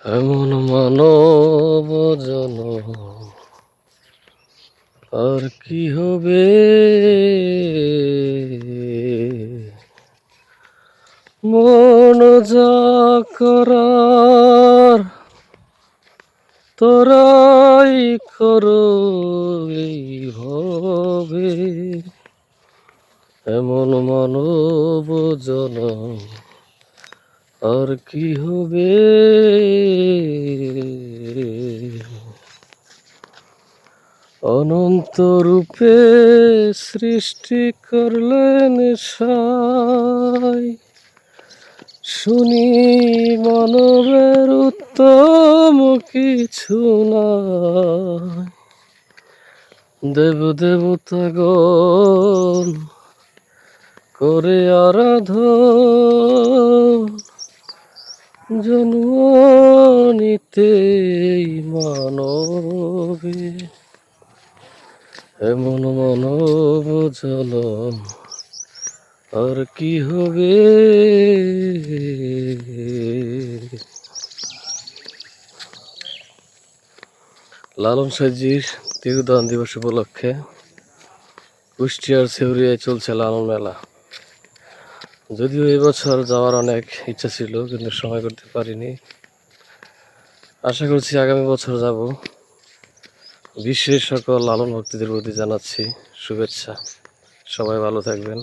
এমন মানব জনম আর কি হবে, মন যা করার তোরাই করো এইভাবে। এমন মানব জনম আর কি হবে, অনন্ত রূপে সৃষ্টি করলেন সাই, শুনি মানবের উত্তম কিছু নাই। দেব দেবতাগণ করে আরাধন, জন্ম নিতেই মানবে। এমন মানব জনম আর কি হবে। লালন সাইজির তিরোধান দিবস উপলক্ষে কুষ্টিয়ার ছেউরিয়ায় চলছে লালন মেলা। যদিও এবছর যাওয়ার অনেক ইচ্ছা ছিল, কিন্তু সময় করতে পারিনি। আশা করছি আগামী বছর যাব। বিশ্বের সকল লালন ভক্তদের প্রতি জানাচ্ছি শুভেচ্ছা। সবাই ভালো থাকবেন।